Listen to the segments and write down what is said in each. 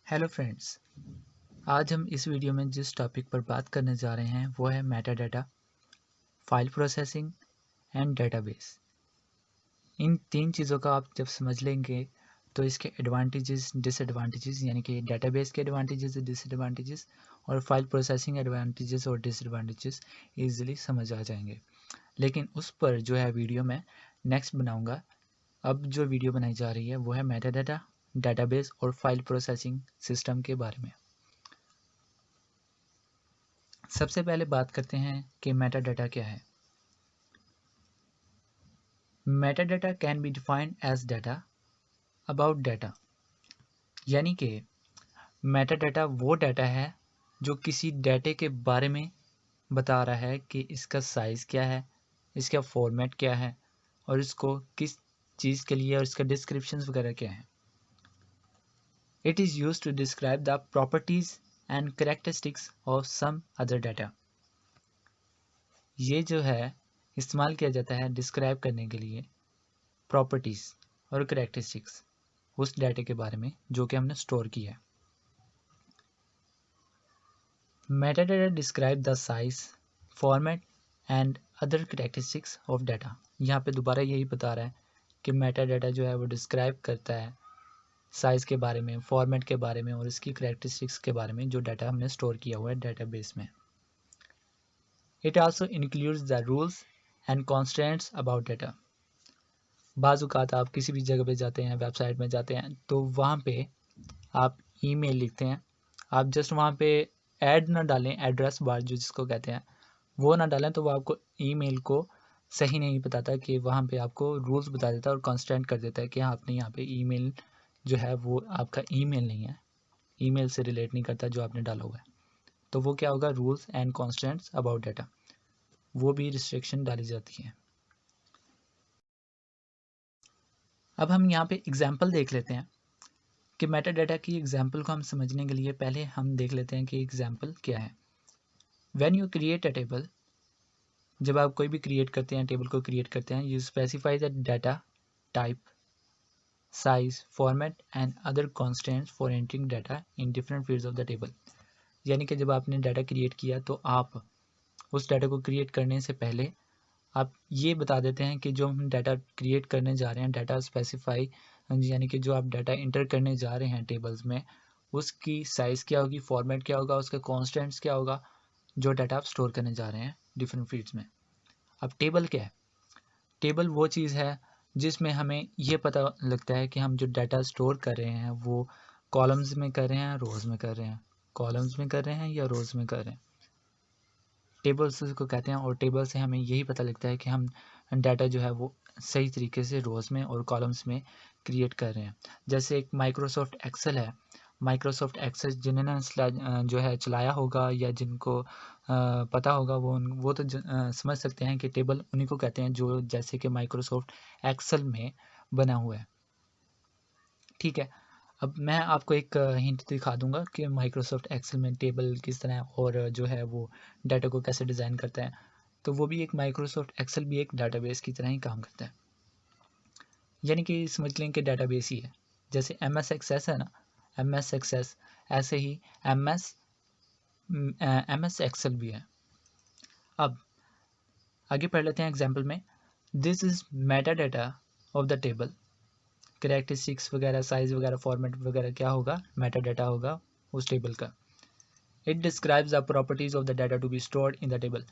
Hello friends. आज हम इस वीडियो में जिस टॉपिक पर बात करने जा रहे हैं वो है meta data, file processing and database. इन तीन चीज़ों का आप जब समझ लेंगे तो इसके एडवांटेजेस डिसएडवांटेजेस यानी कि डेटाबेस के एडवांटेजेस डिसएडवांटेजेस और फाइल प्रोसेसिंग एडवांटेजेस और डिसएडवांटेजेस ईजिली समझ आ जाएंगे। लेकिन उस पर जो है वीडियो मैं नेक्स्ट बनाऊंगा। अब जो वीडियो बनाई जा रही है वो है मेटा डाटा, डेटाबेस और फाइल प्रोसेसिंग सिस्टम के बारे में। सबसे पहले बात करते हैं कि मेटा डाटा क्या है। Meta data can be defined as data about data, यानी कि मेटा डाटा वो डाटा है जो किसी डाटे के बारे में बता रहा है कि इसका साइज़ क्या है, इसका फॉर्मेट क्या है और इसको किस चीज़ के लिए और इसका डिस्क्रिप्शन वगैरह क्या है। It is use to describe the properties and characteristics of some other data. ये जो है इस्तेमाल किया जाता है डिस्क्राइब करने के लिए प्रॉपर्टीज़ और करेक्टरिस्टिक्स उस डाटे के बारे में जो कि हमने स्टोर किया है। Meta data describe the size, format and other characteristics of data. यहाँ पे दोबारा यही बता रहा है कि मेटा डाटा जो है वो डिस्क्राइब करता है साइज़ के बारे में, फॉर्मेट के बारे में और इसकी करेक्टरिस्टिक्स के बारे में जो डाटा हमने स्टोर किया हुआ है डाटाबेस में। It also includes the rules and constants about data. बाज़-औक़ात आप किसी भी जगह पे जाते हैं, वेबसाइट में जाते हैं तो वहाँ पे आप ईमेल लिखते हैं, आप जस्ट वहाँ पे ऐड ना डालें, एड्रेस बार जो जिसको कहते हैं वो ना डालें तो वो आपको ईमेल को सही नहीं बताता कि वहाँ पे आपको रूल्स बता देता है और कंस्ट्रेंट कर देता है कि हाँ आपने यहाँ पे ईमेल जो है वो आपका ईमेल नहीं है, ईमेल से रिलेट नहीं करता जो आपने डाला हुआ है। तो वो क्या होगा, rules and constants about data, वो भी रिस्ट्रिक्शन डाली जाती है। अब हम यहाँ पे एग्जाम्पल देख लेते हैं कि मेटा डाटा की एग्जाम्पल को हम समझने के लिए पहले हम देख लेते हैं कि एग्जाम्पल क्या है। When you create a table, जब आप कोई भी क्रिएट करते हैं, टेबल को क्रिएट करते हैं, you specify the data type, size, format and other constants for entering data in different fields of the table. यानी कि जब आपने डाटा क्रिएट किया तो आप उस डाटा को क्रिएट करने से पहले आप ये बता देते हैं कि जो हम डाटा क्रिएट करने जा रहे हैं, डाटा स्पेसिफाई यानी कि जो आप डाटा इंटर करने जा रहे हैं टेबल्स में, उसकी साइज़ क्या होगी, फॉर्मेट क्या होगा, उसका कॉन्स्टेंट्स क्या होगा, जो डाटा आप स्टोर करने जा रहे हैं डिफरेंट फील्ड्स में। अब टेबल क्या है? टेबल वो चीज़ है जिसमें हमें ये पता लगता है कि हम जो डाटा स्टोर कर रहे हैं वो कॉलम्स में कर रहे हैं, रोज़ में कर रहे हैं, कॉलम्स में कर रहे हैं या रोज़ में कर रहे हैं। टेबल्स उसको कहते हैं और टेबल से हमें यही पता लगता है कि हम डाटा जो है वो सही तरीके से रोज़ में और कॉलम्स में क्रिएट कर रहे हैं। जैसे एक माइक्रोसॉफ्ट एक्सेल है, माइक्रोसॉफ्ट एक्सेल जिन्होंने जो है चलाया होगा या जिनको पता होगा वो तो समझ सकते हैं कि टेबल उन्हीं को कहते हैं जो जैसे कि माइक्रोसॉफ्ट एक्सेल में बना हुआ है। ठीक है, अब मैं आपको एक हिंट दिखा दूंगा कि माइक्रोसॉफ्ट एक्सेल में टेबल किस तरह और जो है वो डाटा को कैसे डिज़ाइन करता है। तो वो भी एक माइक्रोसॉफ्ट एक्सेल भी एक डाटाबेस की तरह ही काम करता है, यानी कि समझ लें कि डाटाबेस ही है। जैसे एम एस एक्सेस है ना, एम एस एक्सेस, ऐसे ही एम एस एक्सेल भी है। अब आगे पढ़ लेते हैं एग्जाम्पल में। This is meta data of the table, characteristics वगैरह, साइज़ वगैरह, फॉर्मेट वगैरह क्या होगा, मेटा डाटा होगा उस टेबल का। It describes the properties of the data to be stored in the table.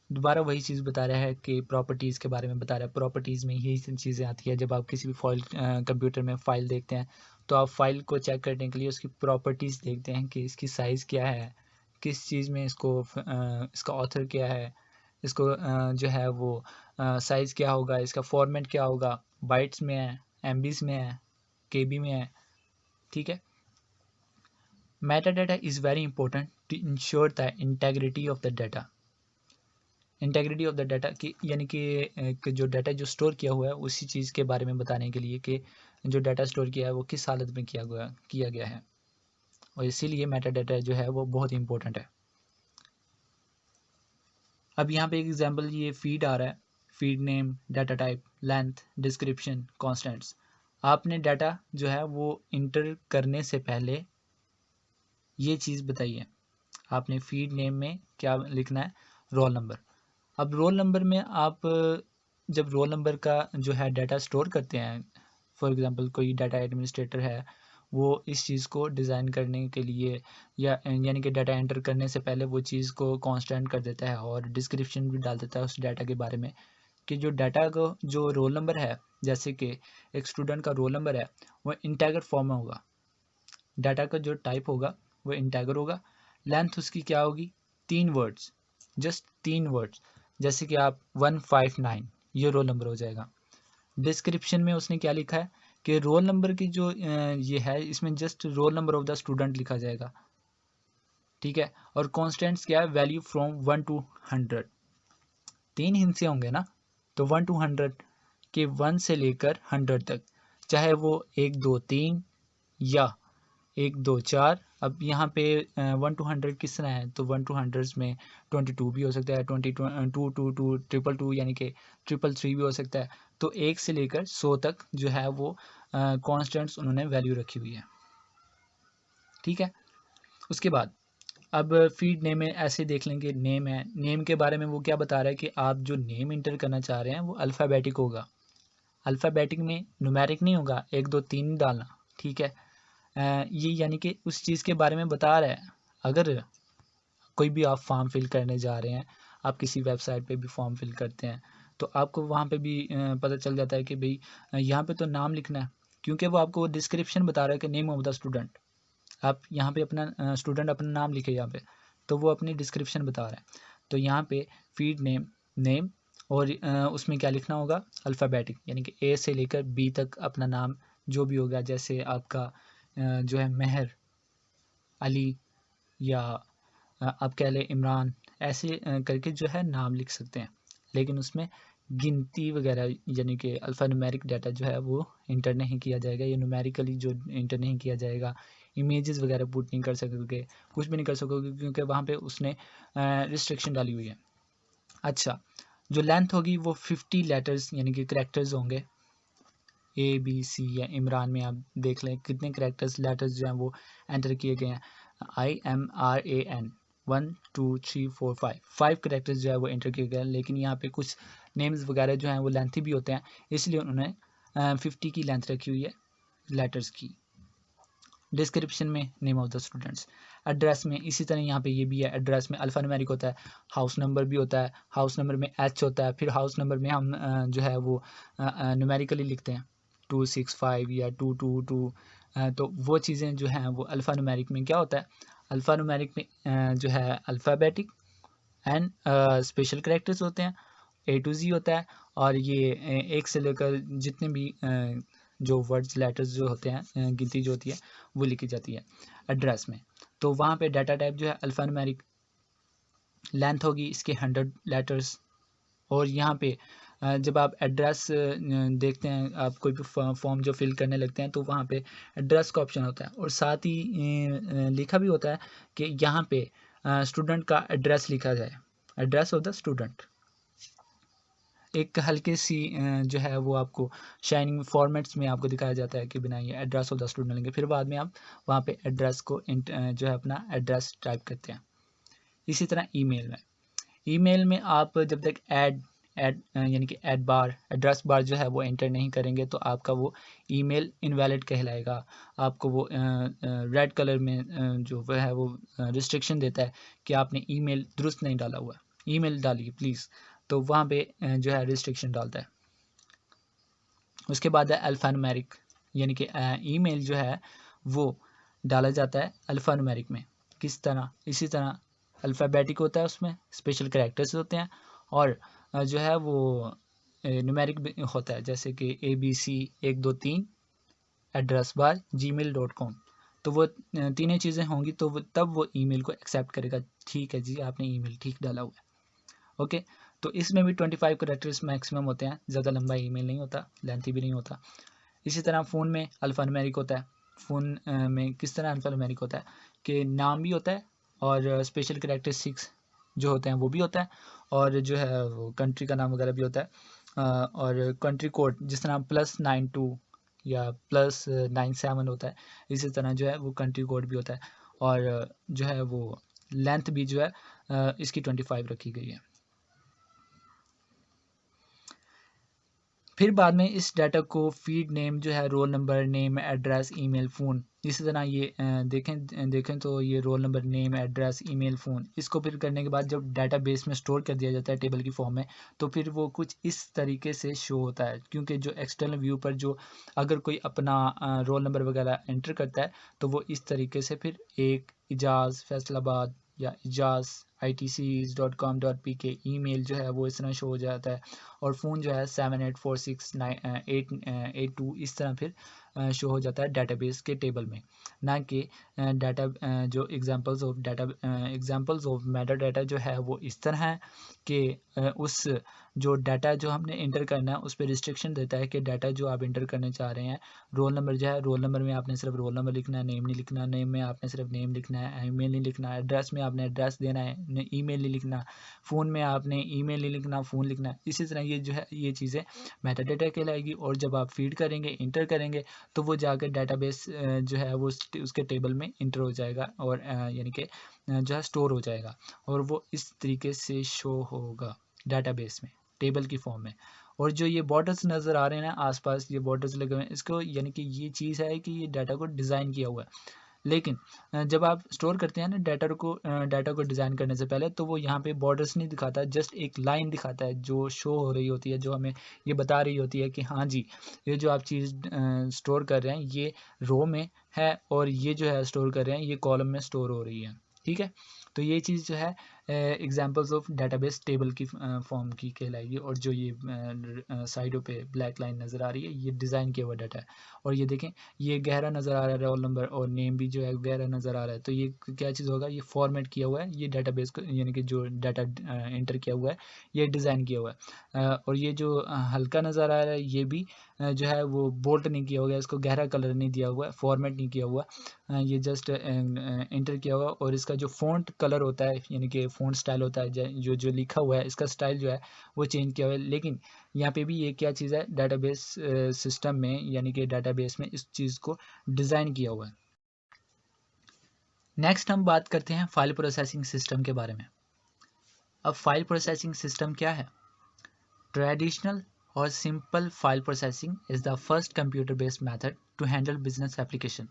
दोबारा वही चीज़ बता रहा है कि प्रॉपर्टीज़ के बारे में बता रहा है। प्रॉपर्टीज़ में यही चीज़ें आती है। जब आप किसी भी फाइल कंप्यूटर में फ़ाइल देखते हैं तो आप फाइल को चेक करने के लिए उसकी प्रॉपर्टीज़ देखते हैं कि इसकी साइज़ क्या है, किस चीज़ में इसको इसका ऑथर क्या है, इसको जो है वो साइज़ क्या होगा, इसका फॉर्मेट क्या होगा, बाइट्स में है, एमबीज में है, केबी में है। ठीक है, metadata is very important to ensure the integrity of the data। Integrity of the data की यानी कि जो डाटा जो स्टोर किया हुआ है उसी चीज़ के बारे में बताने के लिए कि जो डाटा स्टोर किया है वो किस हालत में किया गया है, और इसीलिए मेटा डाटा जो है वो बहुत इंपॉर्टेंट है। अब यहाँ पे एक एग्जांपल ये फीड आ रहा है, feed name, data type, length, description, constants. आपने डाटा जो है वो इंटर करने से पहले ये चीज़ बताइए। आपने फीड नेम में क्या लिखना है, रोल नंबर। अब रोल नंबर में आप जब रोल नंबर का जो है डाटा स्टोर करते हैं, फॉर एग्जांपल कोई डाटा एडमिनिस्ट्रेटर है, वो इस चीज़ को डिज़ाइन करने के लिए या यानी कि डाटा एंटर करने से पहले वो चीज़ को कांस्टेंट कर देता है और डिस्क्रिप्शन भी डाल देता है उस डाटा के बारे में कि जो डाटा को जो रोल नंबर है, जैसे कि एक स्टूडेंट का रोल नंबर है वो इंटीजर फॉर्म में होगा, डाटा का जो टाइप होगा वो इंटीजर होगा, लेंथ उसकी क्या होगी 3 वर्ड्स, जस्ट 3 वर्ड्स, जैसे कि आप 159 ये रोल नंबर हो जाएगा। डिस्क्रिप्शन में उसने क्या लिखा है कि रोल नंबर की जो ये है इसमें just roll number of the student लिखा जाएगा, ठीक है। और कॉन्स्टेंट्स क्या है, वैल्यू फ्रॉम 1 to 100, 3 हिस्से होंगे ना, तो 1 to 100 के 1 से लेकर 100 तक, चाहे वो 1 2 3 या 1 2 4। अब यहाँ पे 1 to 100 किस तरह है, तो 1 to 100 में 22 भी हो सकता है, 22 2 2 2 यानी कि 333 भी हो सकता है। तो 1 से लेकर 100 तक जो है वो कॉन्स्टेंट्स उन्होंने वैल्यू रखी हुई है, ठीक है। उसके बाद अब फीड नेम में ऐसे देख लेंगे, नेम है, नेम के बारे में वो क्या बता रहा है कि आप जो नेम इंटर करना चाह रहे हैं वो अल्फ़ाबेटिक होगा, अल्फ़ाबेटिक में न्यूमेरिक नहीं होगा 1 2 3 डालना, ठीक है। ये यानी कि उस चीज़ के बारे में बता रहा है। अगर कोई भी आप फॉर्म फिल करने जा रहे हैं, आप किसी वेबसाइट पे भी फॉर्म फिल करते हैं, तो आपको वहाँ पे भी पता चल जाता है कि भाई यहाँ पे तो नाम लिखना है, क्योंकि वो आपको डिस्क्रिप्शन बता रहा है कि नेम ऑफ द स्टूडेंट। आप यहाँ पे अपना स्टूडेंट अपना नाम लिखे यहाँ पे, तो वो अपनी डिस्क्रिप्शन बता रहा है। तो यहाँ पे फीड नेम, नेम और उसमें क्या लिखना होगा, अल्फ़ाबेटिक, यानी कि ए से लेकर बी तक अपना नाम जो भी होगा, जैसे आपका जो है मेहर, अली, या आप कह लें इमरान, ऐसे करके जो है नाम लिख सकते हैं। लेकिन उसमें गिनती वगैरह यानी कि अल्फ़ा न्यूमेरिक डाटा जो है वो इंटर नहीं किया जाएगा, या न्यूमेरिकली जो इंटर नहीं किया जाएगा। इमेजेस वगैरह पुट नहीं कर सकोगे, कुछ भी नहीं कर सकोगे, क्योंकि वहाँ पे उसने रिस्ट्रिक्शन डाली हुई है। अच्छा, जो लेंथ होगी वो 50 लेटर्स यानी कि करेक्टर्स होंगे, ए बी सी, या इमरान में आप देख लें कितने करेक्टर्स लेटर्स जो हैं वो एंटर किए गए हैं, IMRAN 1 2 3 4 5 करेक्टर्स जो है वो एंटर किए गए हैं। लेकिन यहाँ पे कुछ नेम्स वगैरह जो हैं वो लेंथी भी होते हैं, इसलिए उन्होंने 50 की लेंथ रखी हुई है लेटर्स की। डिस्क्रिप्शन में name of the students, address में इसी तरह यहाँ पे ये भी है, एड्रेस में अल्फ़ान्यूमेरिक होता है, हाउस नंबर भी होता है, हाउस नंबर में H होता है, फिर हाउस नंबर में हम जो है वो न्यूमेरिकली लिखते हैं 265 या 222, तो वो चीज़ें जो हैं वो अल्फ़ान्यूमेरिक में क्या होता है, अल्फ़ान्यूमेरिक में जो है अल्फ़ाबेटिक एंड स्पेशल कैरेक्टर्स होते हैं, A to Z होता है, और ये एक से लेकर जितने भी जो वर्ड्स लेटर्स जो होते हैं गिनती जो होती है वो लिखी जाती है एड्रेस में। तो वहाँ पे डाटा टाइप जो है अल्फ़ान्यूमेरिक, लेंथ होगी इसके 100 लेटर्स। और यहाँ पे जब आप एड्रेस देखते हैं, आप कोई भी फॉर्म जो फिल करने लगते हैं, तो वहाँ पे एड्रेस का ऑप्शन होता है, और साथ ही लिखा भी होता है कि यहाँ पे स्टूडेंट का एड्रेस लिखा जाए, एड्रेस ऑफ द स्टूडेंट। एक हल्की सी जो है वो आपको शाइनिंग फॉर्मेट्स में आपको दिखाया जाता है कि बिना ये एड्रेस ऑफ द स्टूडेंट लेंगे, फिर बाद में आप वहाँ पे एड्रेस को जो है अपना एड्रेस टाइप करते हैं। इसी तरह ईमेल में, ईमेल में आप जब तक ऐड यानी कि ऐड बार, एड्रेस बार जो है वो एंटर नहीं करेंगे, तो आपका वो ईमेल इनवैलिड कहलाएगा। आपको वो रेड कलर में जो वह है वो रिस्ट्रिक्शन देता है कि आपने ईमेल दुरुस्त नहीं डाला हुआ, ईमेल डालिए प्लीज़, तो वहाँ पे जो है रिस्ट्रिक्शन डालता है। उसके बाद है अल्फ़ान्यूमेरिक, यानी कि ईमेल जो है वो डाला जाता है अल्फ़ान्यूमेरिक में। किस तरह, इसी तरह अल्फ़ाबेटिक होता है, उसमें स्पेशल कैरेक्टर्स होते हैं, और जो है वो न्यूमेरिक भी होता है, जैसे कि ABC 1 2 3 एड्रेस बार gmail.com। तो वो तीनों चीज़ें होंगी, तो वो तब वो ईमेल को एक्सेप्ट करेगा, ठीक है जी आपने ईमेल ठीक डाला हुआ है, ओके। तो इसमें भी 25 करेक्टर्स मैक्सिमम होते हैं, ज़्यादा लंबा ईमेल नहीं होता, लेंथी भी नहीं होता। इसी तरह फ़ोन में अल्फ़ान्यूमेरिक होता है। फ़ोन में किस तरह अल्फ़ान्यूमेरिक होता है कि नाम भी होता है, और स्पेशल कैरेक्टरिस्टिक्स जो होते हैं वो भी होता है, और जो है वो कंट्री का नाम वगैरह भी होता है, और कंट्री कोड जिस तरह +92 या +97 होता है, इसी तरह जो है वो कंट्री कोड भी होता है। और जो है वो लेंथ भी जो है इसकी 25 रखी गई है। फिर बाद में इस डाटा को फीड नेम जो है role number, name, address, email, phone, इसी तरह ये देखें तो ये role number, name, address, email, phone, इसको फिर करने के बाद जब डाटा बेस में स्टोर कर दिया जाता है टेबल की फॉर्म में, तो फिर वो कुछ इस तरीके से शो होता है। क्योंकि जो एक्सटर्नल व्यू पर जो अगर कोई अपना रोल नंबर वगैरह एंटर करता है तो वो इस तरीके से फिर एक इजाज़ फैसलाबाद या इजाज़ itcs.com.pk ईमेल जो है वो इस तरह शो हो जाता है, और फ़ोन जो है 78469882 इस तरह फिर शो हो जाता है डाटाबेस के टेबल में। ना कि डाटा जो एग्जांपल्स ऑफ मेटा डाटा जो है वो इस तरह है कि उस जो डाटा जो हमने इंटर करना है उस पर रिस्ट्रिक्शन देता है कि डाटा जो आप इंटर करने चाह रहे हैं, रोल नंबर जो है, रोल नंबर में आपने सिर्फ रोल नंबर लिखना है, नेम नहीं लिखना, नेम में आपने सिर्फ नेम लिखना है, ईमेल नहीं लिखना, एड्रेस में आपने एड्रेस देना है, ईमेल नहीं लिखना, फ़ोन में आपने ईमेल नहीं लिखना, फ़ोन लिखना है। इसी तरह ये जो है ये चीज़ें मेटा डाटा कहलाएगी, और जब आप फीड करेंगे, इंटर करेंगे, तो वो जाकर डाटाबेस जो है वो उसके टेबल में इंटर हो जाएगा, और यानी कि जो है स्टोर हो जाएगा, और वो इस तरीके से शो होगा डाटाबेस में टेबल की फॉर्म में। और जो ये बॉर्डर्स नज़र आ रहे हैं ना आसपास, ये बॉर्डर्स लगे हुए हैं, इसको यानी कि ये चीज़ है कि ये डाटा को डिज़ाइन किया हुआ है। लेकिन जब आप स्टोर करते हैं ना डाटा को डिज़ाइन करने से पहले, तो वो यहाँ पे बॉर्डर्स नहीं दिखाता, जस्ट एक लाइन दिखाता है जो शो हो रही होती है, जो हमें ये बता रही होती है कि हाँ जी, ये जो आप चीज़ स्टोर कर रहे हैं ये रो में है, और ये जो है स्टोर कर रहे हैं ये कॉलम में स्टोर हो रही है। ठीक है, तो ये चीज़ जो है एग्जांपल्स ऑफ डाटाबेस टेबल की फॉर्म की कहलाएगी। और जो ये साइडों पे ब्लैक लाइन नज़र आ रही है ये डिज़ाइन किया हुआ डाटा है। और ये देखें, ये गहरा नज़र आ रहा है रोल नंबर, और नेम भी जो है गहरा नज़र आ रहा है, तो ये क्या चीज़ होगा, ये फॉर्मेट किया हुआ है, ये डाटाबेस को यानी कि जो डाटा इंटर किया हुआ है ये डिज़ाइन किया हुआ है। और ये जो हल्का नज़र आ रहा है ये भी जो है वो बोल्ट नहीं किया हुआ है, इसको गहरा कलर नहीं दिया हुआ है, फॉर्मेट नहीं किया हुआ, ये जस्ट इंटर किया हुआ। और इसका जो फ़ॉन्ट कलर होता है यानी कि फ़ॉन्ट स्टाइल होता है, जो जो लिखा हुआ है इसका स्टाइल जो है वो चेंज किया हुआ है। लेकिन यहाँ पे भी ये क्या चीज़ है, डाटाबेस सिस्टम में यानी कि डाटाबेस में इस चीज़ को डिज़ाइन किया हुआ है। नेक्स्ट हम बात करते हैं फाइल प्रोसेसिंग सिस्टम के बारे में। अब फाइल प्रोसेसिंग सिस्टम क्या है? ट्रेडिशनल और simple file processing is the first computer based method to handle business application.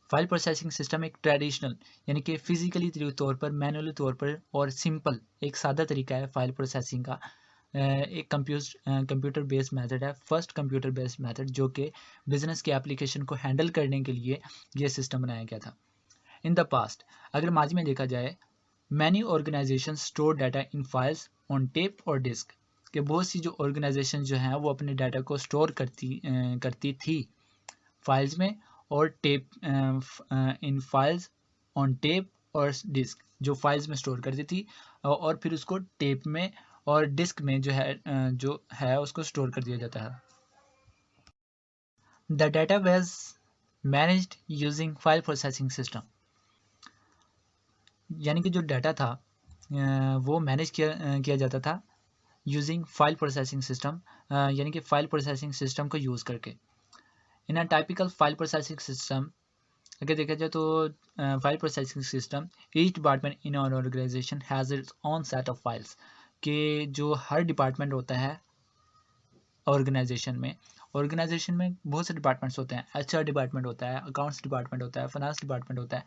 File processing system एक ट्रेडिशनल यानी कि फिजिकली तौर पर, मैनुअली तौर पर, और सिंपल एक सादा तरीका है फाइल प्रोसेसिंग का। एक कंप्यूटर बेस्ड मेथड है, फर्स्ट कंप्यूटर बेस्ड मेथड, जो कि बिजनेस के एप्लीकेशन को हैंडल करने के लिए ये सिस्टम बनाया गया था। इन द पास्ट, अगर माजी में देखा जाए, many organization store data in files on tape और डिस्क, कि बहुत सी जो ऑर्गेनाइजेशन जो हैं वो अपने डाटा को स्टोर करती थी फाइल्स में, और tape in files on tape और डिस्क, जो फाइल्स में स्टोर करती थी, और फिर उसको टेप में और डिस्क में जो है उसको स्टोर कर दिया जाता है। The data was managed using file processing system, यानी कि जो डाटा था वो मैनेज किया जाता था यूजिंग फाइल प्रोसेसिंग सिस्टम, यानी कि फाइल प्रोसेसिंग सिस्टम को यूज़ करके। In a typical file processing system, अगर देखा जाए तो file processing system, each department in our organization has its own set of files, कि जो हर डिपार्टमेंट होता है ऑर्गेनाइजेशन में बहुत से डिपार्टमेंट्स होते हैं, एचआर डिपार्टमेंट होता है, अकाउंट्स डिपार्टमेंट होता है, फाइनेंस डिपार्टमेंट होता है,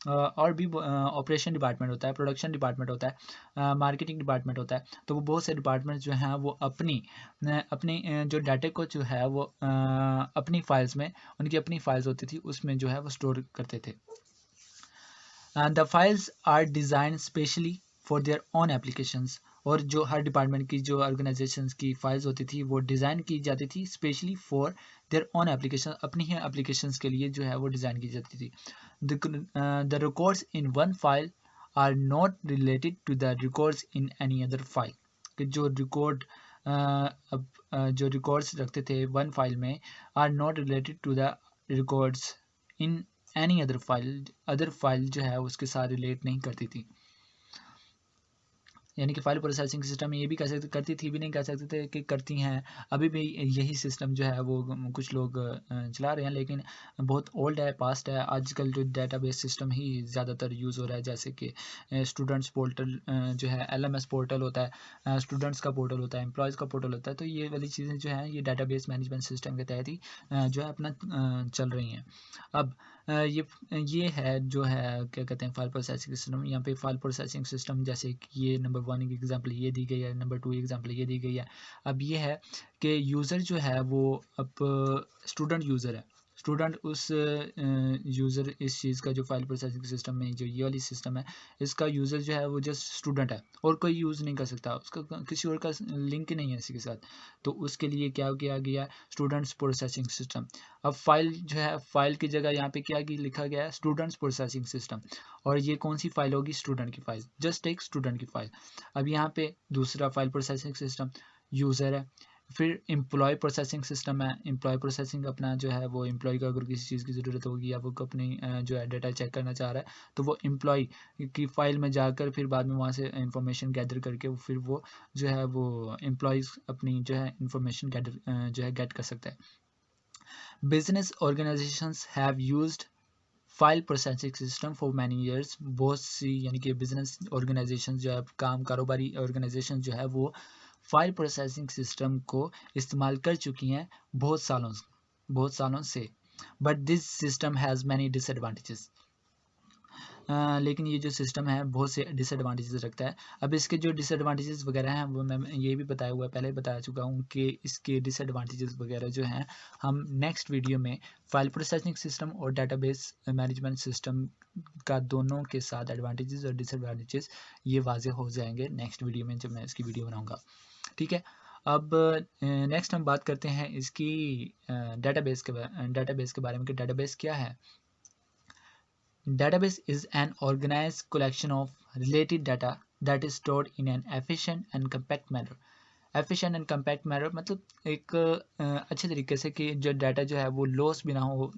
और भी ऑपरेशन डिपार्टमेंट होता है, प्रोडक्शन डिपार्टमेंट होता है, मार्केटिंग डिपार्टमेंट होता है। तो वो बहुत से डिपार्टमेंट्स जो हैं वो अपनी जो डाटा को जो है वो अपनी फाइल्स में, उनकी अपनी फाइल्स होती थी उसमें जो है वो स्टोर करते थे। The files are design specially for their own applications, और जो हर डिपार्टमेंट की जो ऑर्गेनाइजेशंस की फाइल्स होती थी वो डिज़ाइन की जाती थी specially for their own application, अपनी ही एप्लीकेशंस के लिए जो है वो डिज़ाइन की जाती थी। The records in one file are not related to the records in any other file, कि जो जो रिकॉर्ड्स रखते थे वन फाइल में, are not related to the records in any other file जो है उसके साथ रिलेट नहीं करती थी। यानी कि फाइल प्रोसेसिंग सिस्टम ये भी कह सकते, करती थी भी नहीं कह सकते थे कि करती हैं, अभी भी यही सिस्टम जो है वो कुछ लोग चला रहे हैं, लेकिन बहुत ओल्ड है, पास्ट है। आजकल जो डेटाबेस सिस्टम ही ज़्यादातर यूज़ हो रहा है, जैसे कि स्टूडेंट्स पोर्टल जो है, LMS पोर्टल होता है, स्टूडेंट्स का पोर्टल होता है, एम्प्लॉयज़ का पोर्टल होता है। तो ये वाली चीज़ें जो हैं ये डेटाबेस मैनेजमेंट सिस्टम के तहत ही जो है अपना चल रही हैं। अब ये है जो है क्या कहते हैं फाइल प्रोसेसिंग सिस्टम। यहाँ पे फाइल प्रोसेसिंग सिस्टम जैसे कि ये नंबर 1 एग्जांपल ये दी गई है, नंबर 2 एग्जांपल ये दी गई है। अब ये है कि यूज़र जो है वो अब स्टूडेंट यूज़र है, स्टूडेंट उस यूज़र इस चीज़ का जो फाइल प्रोसेसिंग सिस्टम में जो ये वाली सिस्टम है, इसका यूज़र जो है वो जस्ट स्टूडेंट है और कोई यूज़ नहीं कर सकता, उसका किसी और का लिंक नहीं है इसी के साथ। तो उसके लिए क्या किया गया, स्टूडेंट्स प्रोसेसिंग सिस्टम। अब फाइल जो है, फाइल की जगह यहाँ पे क्या लिखा गया है, स्टूडेंट्स प्रोसेसिंग सिस्टम। और ये कौन सी फाइल होगी, स्टूडेंट की फाइल, जस्ट एक स्टूडेंट की फाइल। अब यहाँ पे दूसरा फाइल प्रोसेसिंग सिस्टम यूज़र है। फिर एम्प्लॉय प्रोसेसिंग सिस्टम है। एम्प्लॉय प्रोसेसिंग अपना जो है वो एम्प्लॉय को अगर किसी चीज़ की ज़रूरत होगी या वो अपनी जो है डाटा चेक करना चाह रहा है, तो वो एम्प्लॉय की फ़ाइल में जाकर फिर बाद में वहाँ से इंफॉर्मेशन गैदर करके फिर वो जो है वो एम्प्लॉयज़ अपनी जो है इंफॉर्मेशन गैदर जो है गेट कर सकता है। Business organisations have used file processing system for many years. बहुत सी यानी कि बिजनेस ऑर्गेनाइजेशन जो है, काम कारोबारी ऑर्गेनाइजेशन जो है वो फाइल प्रोसेसिंग सिस्टम को इस्तेमाल कर चुकी हैं बहुत सालों से। But this system has many disadvantages. लेकिन ये जो सिस्टम है बहुत से डिसएडवांटेजेस रखता है। अब इसके जो डिसएडवांटेजेस वगैरह हैं वो मैं ये भी बताया हुआ है, पहले बता चुका हूँ कि इसके डिसएडवांटेजेस वगैरह जो हैं हम नेक्स्ट वीडियो में फाइल प्रोसेसिंग सिस्टम और डेटाबेस मैनेजमेंट सिस्टम का दोनों के साथ एडवांटेजेस और डिसएडवांटेजेस ये वाजे हो जाएंगे नेक्स्ट वीडियो में जब मैं इसकी वीडियो बनाऊँगा। ठीक है, अब नेक्स्ट हम बात करते हैं इसकी डेटाबेस के बारे में कि डेटाबेस क्या है। Database is an organized collection of related data that is stored in an efficient and compact manner. Efficient and compact manner मतलब एक अच्छे तरीके से कि जो डाटा जो है वो लॉस भी ना हो,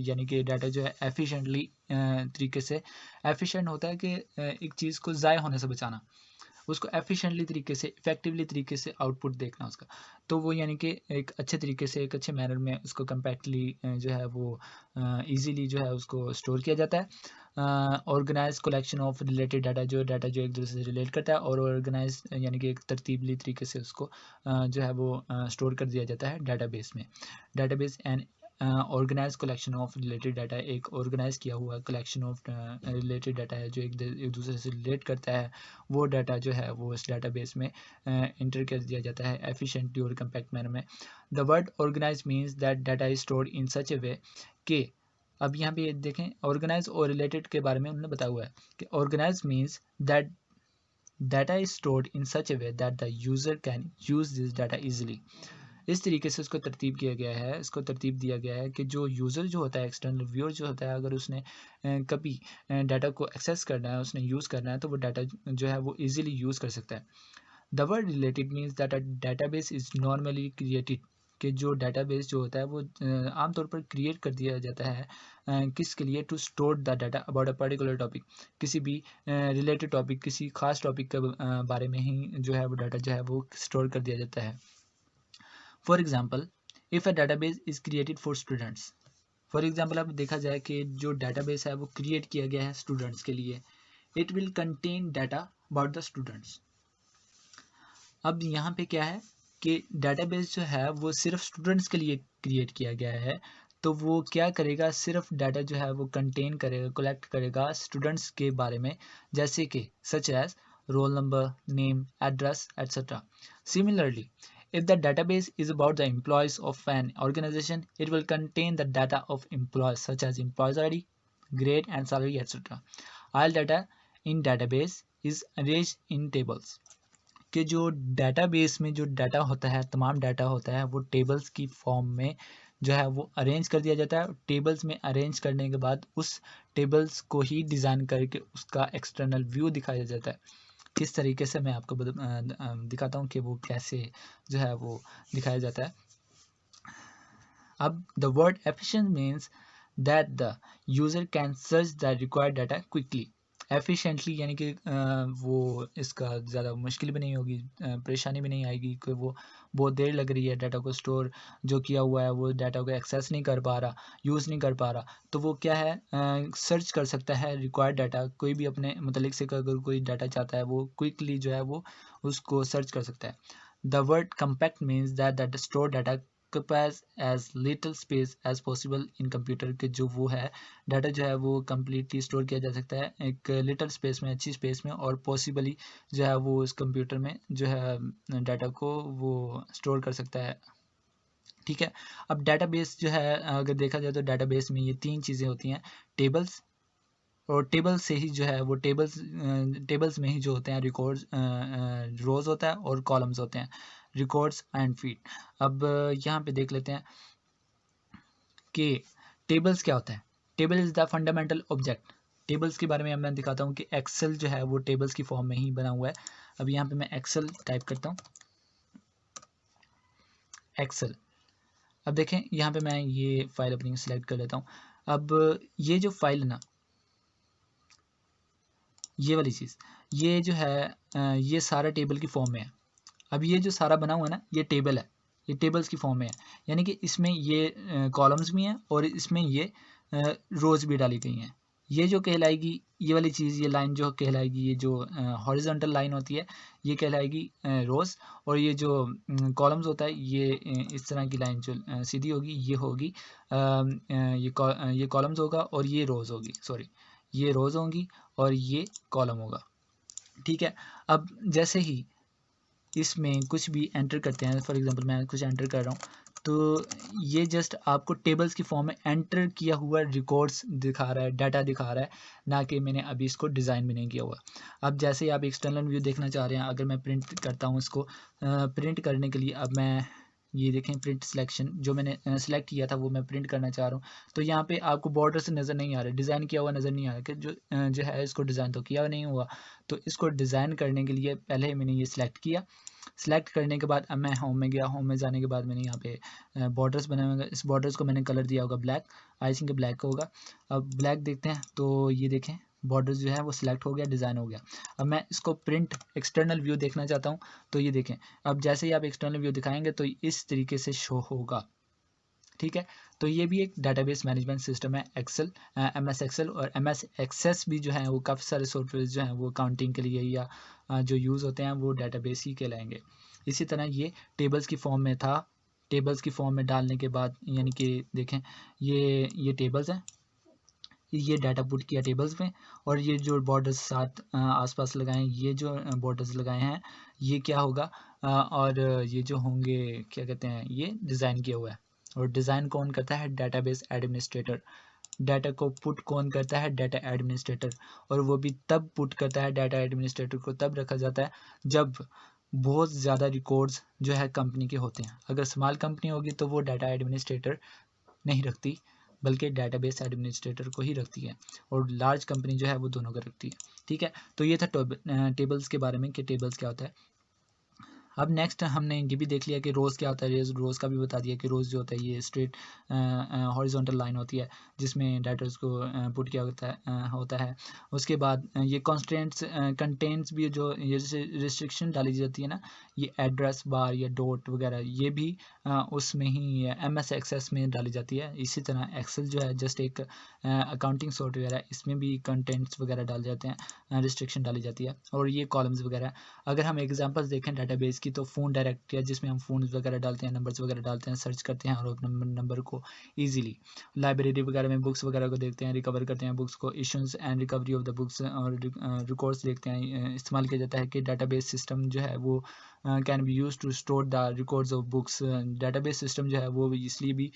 यानी कि डाटा जो है एफिशिएंटली तरीके से, एफिशिएंट होता है कि एक चीज़ को ज़ाय होने से बचाना, उसको एफिशिएंटली तरीके से, इफेक्टिवली तरीके से आउटपुट देखना उसका। तो वो यानी कि एक अच्छे तरीके से, एक अच्छे मैनर में उसको कंपैक्टली जो है वो इजीली जो है उसको स्टोर किया जाता है। Organize collection of related data, जो डाटा जो एक दूसरे से रिलेट करता है, और ऑर्गेनाइज यानी कि एक तरतीबली तरीके से उसको जो है वो स्टोर कर दिया जाता है डाटाबेस में। Database and organize collection of related data, एक ऑर्गेनाइज किया हुआ कलेक्शन ऑफ रिलेटेड डाटा है जो एक दूसरे से रिलेट करता है। वो डाटा जो है वो इस डाटाबेस में इंटर कर दिया जाता है एफिशिएंटली और कंपैक्ट मैनर में। The word organise means that data is stored in such a way कि, अब यहाँ पे देखें ऑर्गेनाइज और रिलेटेड के बारे में उन्होंने बताया हुआ है कि organize means that data is stored in such a way that the user can use this data easily. इस तरीके से इसको तरतीब किया गया है, इसको तरतीब दिया गया है कि जो यूज़र जो होता है, एक्सटर्नल व्यूअर जो होता है, अगर उसने कभी डाटा को एक्सेस करना है, उसने यूज़ करना है, तो वो डाटा जो है वो इजीली यूज़ कर सकता है। The word related means that a database is normally created, कि जो डाटाबेस जो होता है वो आमतौर पर क्रिएट कर दिया जाता है किसके लिए, to store the data about a particular topic, किसी भी रिलेटेड टॉपिक, किसी खास टॉपिक के बारे में ही जो है वो डाटा जो है वो स्टोर कर दिया जाता है। For example, if a database is created for students, for example अब देखा जाए कि जो डाटाबेस है वो क्रिएट किया गया है स्टूडेंट्स के लिए, it will contain data about the students. अब यहाँ पे क्या है कि डाटाबेस जो है वो सिर्फ स्टूडेंट्स के लिए क्रिएट किया गया है, तो वो क्या करेगा, सिर्फ डाटा जो है वो कंटेन करेगा, कलेक्ट करेगा स्टूडेंट्स के बारे में, जैसे कि such as roll number, name, address etcetera. Similarly, if the database is about the employees of an organization, it will contain the data of employees such as employees ID, grade and salary etc. All data in database is arranged in tables. कि जो database में जो data होता है, तमाम data होता है, वो टेबल्स की फॉर्म में जो है वो अरेंज कर दिया जाता है। टेबल्स में अरेंज करने के बाद उस टेबल्स को ही डिज़ाइन करके उसका एक्सटर्नल व्यू दिखाया जाता है। किस तरीके से मैं आपको दिखाता हूँ कि वो कैसे जो है वो दिखाया जाता है। अब the word efficient means that the user can search the required data quickly. Efficiently, यानी कि वो इसका ज़्यादा मुश्किल भी नहीं होगी, परेशानी भी नहीं आएगी कि वो बहुत देर लग रही है डाटा को स्टोर जो किया हुआ है वो डाटा को एक्सेस नहीं कर पा रहा, यूज़ नहीं कर पा रहा, तो वो क्या है सर्च कर सकता है रिक्वायर्ड डाटा, कोई भी अपने मतलब से अगर कोई डाटा चाहता है वो क्विकली जो है वो उसको सर्च कर सकता है। The word compact means that store data occupies as little space as possible in computer, के जो वो है डाटा जो है वो कम्प्लीटली स्टोर किया जा सकता है एक लिटल स्पेस में, अच्छी स्पेस में, और पॉसिबली जो है वो उस कंप्यूटर में जो है डाटा को वो स्टोर कर सकता है। ठीक है, अब डाटाबेस जो है अगर देखा जाए तो डाटाबेस में ये तीन चीज़ें होती हैं, टेबल्स, और टेबल से ही जो है वो टेबल्स में ही जो होते हैं रिकॉर्ड्स, रोज़ होता है और कॉलम्स होते हैं, रिकॉर्ड्स एंड फीड। अब यहाँ पे देख लेते हैं कि टेबल्स क्या होता है। Table is the fundamental object. Tables के बारे में मैं दिखाता हूँ कि एक्सेल जो है वो टेबल्स की फॉर्म में ही बना हुआ है। अब यहाँ पे मैं एक्सेल टाइप करता हूँ, एक्सेल। अब देखें यहाँ पे मैं ये फाइल अपनी सेलेक्ट कर लेता हूँ। अब ये जो फाइल है ना, ये वाली चीज़, ये जो है ये सारा टेबल की फॉर्म में है। अब ये जो सारा बना हुआ है ना, ये टेबल है, ये टेबल्स की फॉर्म में है, यानी कि इसमें ये कॉलम्स भी हैं और इसमें ये रोज़ भी डाली गई हैं। ये जो कहलाएगी, ये वाली चीज़, ये लाइन जो कहलाएगी, ये जो हॉरिजॉन्टल लाइन होती है ये कहलाएगी रोज़, और ये जो कॉलम्स होता है ये इस तरह की लाइन जो सीधी होगी ये होगी ये कॉलम्स होगा, और ये रोज़ होगी, सॉरी ये रोज़ होंगी और ये कॉलम होगा। ठीक है, अब जैसे ही इसमें कुछ भी एंटर करते हैं, फॉर एग्जांपल मैं कुछ एंटर कर रहा हूँ, तो ये जस्ट आपको टेबल्स की फॉर्म में एंटर किया हुआ रिकॉर्ड्स दिखा रहा है, डाटा दिखा रहा है, ना कि मैंने अभी इसको डिज़ाइन भी नहीं किया हुआ। अब जैसे ही आप एक्सटर्नल व्यू देखना चाह रहे हैं, अगर मैं प्रिंट करता हूँ इसको, प्रिंट करने के लिए अब मैं ये देखें प्रिंट सिलेक्शन जो मैंने सेलेक्ट किया था वो मैं प्रिंट करना चाह रहा हूँ, तो यहाँ पे आपको बॉर्डर से नज़र नहीं आ रहा, डिज़ाइन किया हुआ नज़र नहीं आ रहा कि जो है इसको डिज़ाइन तो किया नहीं हुआ। तो इसको डिज़ाइन करने के लिए पहले मैंने ये सिलेक्ट किया, सेलेक्ट करने के बाद अब मैं होम में गया, होम में जाने के बाद मैंने यहाँ पे बॉर्डर्स बनाए होंगे, इस बॉर्डर्स को मैंने कलर दिया होगा ब्लैक, आई थिंक ब्लैक होगा। अब ब्लैक देखते हैं, तो ये देखें बॉर्डर्स जो है वो सिलेक्ट हो गया, डिज़ाइन हो गया। अब मैं इसको प्रिंट एक्सटर्नल व्यू देखना चाहता हूँ, तो ये देखें, अब जैसे ही आप एक्सटर्नल व्यू दिखाएंगे तो इस तरीके से शो होगा। ठीक है, तो ये भी एक डाटाबेस मैनेजमेंट सिस्टम है एक्सेल, MS एक्सेल, और MS एक्सेस भी जो है वो काफ़ी सारे सॉफ्टवेयर जो हैं वो काउंटिंग के लिए या जो यूज़ होते हैं वो डाटाबेस ही कहलाएंगे। इसी तरह ये टेबल्स की फॉर्म में था, टेबल्स की फॉर्म में डालने के बाद यानी कि देखें ये टेबल्स हैं, ये डाटा पुट किया टेबल्स में, और ये जो बॉर्डर्स साथ आसपास लगाए ये जो बॉर्डर्स लगाए हैं ये क्या होगा, और ये जो होंगे क्या कहते हैं ये डिज़ाइन किया हुआ है, और डिज़ाइन कौन करता है, डाटाबेस एडमिनिस्ट्रेटर। डाटा को पुट कौन करता है, डाटा एडमिनिस्ट्रेटर, और वो भी तब पुट करता है, डाटा एडमिनिस्ट्रेटर को तब रखा जाता है जब बहुत ज़्यादा रिकॉर्ड्स जो है कंपनी के होते हैं। अगर स्मॉल कंपनी होगी तो वो डाटा एडमिनिस्ट्रेटर नहीं रखती, बल्कि डाटाबेस एडमिनिस्ट्रेटर को ही रखती है, और लार्ज कंपनी जो है वो दोनों को रखती है। ठीक है, तो ये था टेबल्स के बारे में कि टेबल्स क्या होता है। अब नेक्स्ट हमने ये भी देख लिया कि रोज़ क्या होता है, रोज़ का भी बता दिया कि रोज़ जो होता है ये स्ट्रेट हॉरिजॉन्टल लाइन होती है जिसमें डाटास को पुट किया होता है। उसके बाद ये कॉन्स्टेंट्स कंटेंट्स भी जो ये रिस्ट्रिक्शन डाली जाती है ना, ये एड्रेस बार या डॉट वगैरह ये भी उसमें ही MS एक्सेस में डाली जाती है। इसी तरह एक्सेल जो है जस्ट एक अकाउंटिंग सॉफ्टवेयर है, इसमें भी कंटेंट्स वगैरह डाले जाते हैं, रिस्ट्रिक्शन डाली जाती है, और ये कॉलम्स वगैरह। अगर हम एग्जांपल्स देखें डाटाबेस की तो फ़ोन डायरेक्टरी है जिसमें हम फ़ोन वगैरह डालते हैं, नंबर्स वगैरह डालते हैं, सर्च करते हैं और नंबर को इजीली। लाइब्रेरी वगैरह में बुक्स वगैरह को देखते हैं, रिकवर करते हैं बुक्स को, issues and recovery of the books और रिकॉर्ड्स देखते हैं। इस्तेमाल किया जाता है कि डाटाबेस सिस्टम जो है वो can be use to store the records of books. Database system जो है वो इसलिए भी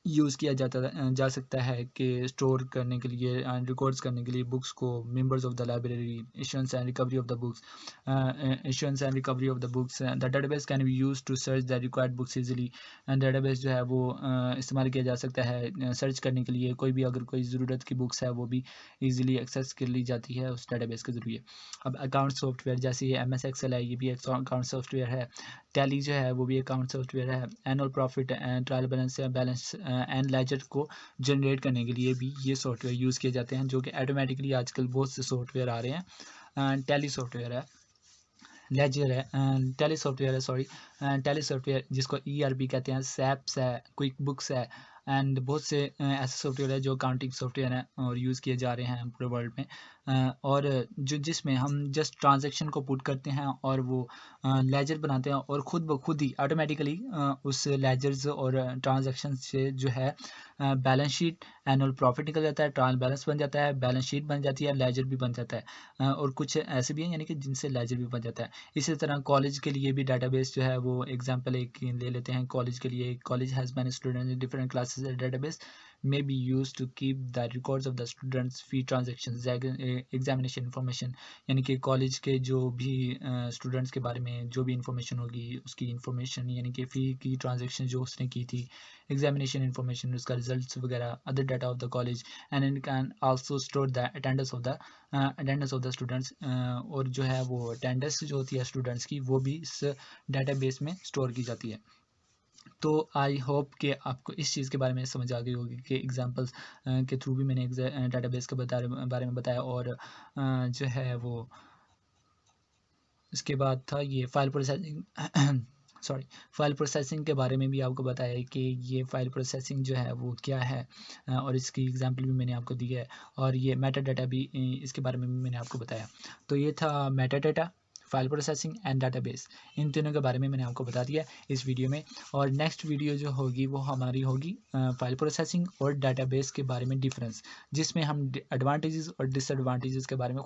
यूज़ किया जा सकता है कि स्टोर करने के लिए एंड रिकॉर्ड्स करने के लिए बुक्स को, members of the library, issuance and recovery of the books, issuance and recovery of the books. The database can be use to search the required books easily. डाटाबेस जो है वो इस्तेमाल किया जा सकता है सर्च करने के लिए, कोई भी अगर कोई ज़रूरत की बुक्स है वो भी ईजिली एक्सेस कर ली जाती है उस डाटाबेस के ज़रिए। अब अकाउंट सॉफ्टवेयर जैसे ये MS एक्सेल है, ये भी एक अकाउंट सॉफ्टवेयर है। टैली जो है वो भी अकाउंट सॉफ्टवेयर है। Annual profit and trial balance and ledger को जनरेट करने के लिए भी ये सॉफ्टवेयर यूज़ किए जाते हैं, जो कि ऑटोमेटिकली आजकल बहुत से सॉफ्टवेयर आ रहे हैं। टैली सॉफ्टवेयर है, लेजर है, टैली सॉफ्टवेयर है, सॉरी, टैली सॉफ्टवेयर जिसको ERP कहते हैं, सैप्स है, क्विक बुक्स है, एंड बहुत से ऐसे सॉफ्टवेयर है जो अकाउंटिंग सॉफ्टवेयर हैं और यूज़ किए जा रहे हैं पूरे वर्ल्ड में। और जो जिसमें हम जस्ट ट्रांजैक्शन को पुट करते हैं और वो लेजर बनाते हैं, और ख़ुद ब खुद ही ऑटोमेटिकली उस लेजर्स और ट्रांजैक्शन से जो है बैलेंस शीट, एनुअल प्रॉफिट निकल जाता है, ट्रायल बैलेंस बन जाता है, बैलेंस शीट बन जाती है, लेजर भी बन जाता है। और कुछ ऐसे भी हैं यानी कि जिनसे लेजर भी बन जाता है। इसी तरह कॉलेज के लिए भी डेटाबेस जो है वो एग्जांपल एक ले लेते हैं। कॉलेज के लिए, college has many students in different classes, database may be used to keep the records of the students fee transactions, examination information, यानी कि कॉलेज के जो भी स्टूडेंट्स के बारे में जो भी इंफॉर्मेशन होगी उसकी इंफॉर्मेशन, यानी कि फ़ी की ट्रांजैक्शन जो उसने की थी, एग्जामिनेशन इन्फॉर्मेशन, उसका रिजल्ट्स वगैरह, other data of the college, and it can also store the attendance of the students, और जो है वो अटेंडेंस जो होती है स्टूडेंट्स की वो भी इस डेटाबेस में स्टोर की जाती है। तो आई होप कि आपको इस चीज़ के बारे में समझ आ गई होगी कि एग्जांपल्स के थ्रू भी मैंने डेटाबेस के बारे में बताया, और जो है वो इसके बाद था ये file processing sorry, file processing के बारे में भी आपको बताया कि ये फाइल प्रोसेसिंग जो है वो क्या है, और इसकी एग्जांपल भी मैंने आपको दी है, और ये मेटा डाटा भी इसके बारे में भी मैंने आपको बताया। तो ये था meta data, file processing and database, इन तीनों के बारे में मैंने आपको बता दिया इस वीडियो में। और नेक्स्ट वीडियो जो होगी वो हमारी होगी फाइल प्रोसेसिंग और डाटाबेस के बारे में डिफरेंस, जिसमें हम एडवांटेजेस और डिसएडवांटेजेस के बारे में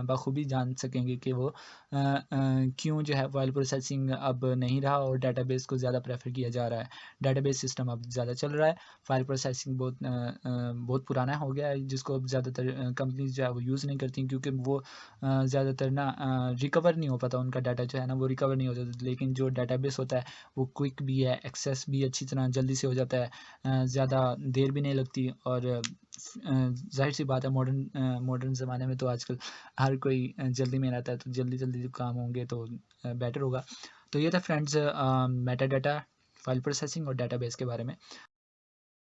बखूबी जान सकेंगे कि वो क्यों जो है फाइल प्रोसेसिंग अब नहीं रहा और डाटाबेस को ज़्यादा प्रेफर किया जा रहा है। डाटाबेस सिस्टम अब ज़्यादा चल रहा है, फाइल प्रोसेसिंग बहुत पुराना हो गया है, जिसको अब ज़्यादातर कंपनीज जो है वो यूज़ नहीं करती, क्योंकि वो ज़्यादातर ना रिकवर नहीं हो पाता, उनका डाटा जो है ना वो रिकवर नहीं हो जाता। लेकिन जो डाटाबेस होता है वो क्विक भी है, एक्सेस भी अच्छी तरह जल्दी से हो जाता है, ज़्यादा देर भी नहीं लगती, और जाहिर सी बात है मॉडर्न ज़माने में तो आजकल हर कोई जल्दी में रहता है, तो जल्दी जल्दी काम होंगे तो बेटर होगा। तो ये था friends Meta data, file processing और डाटाबेस के बारे में।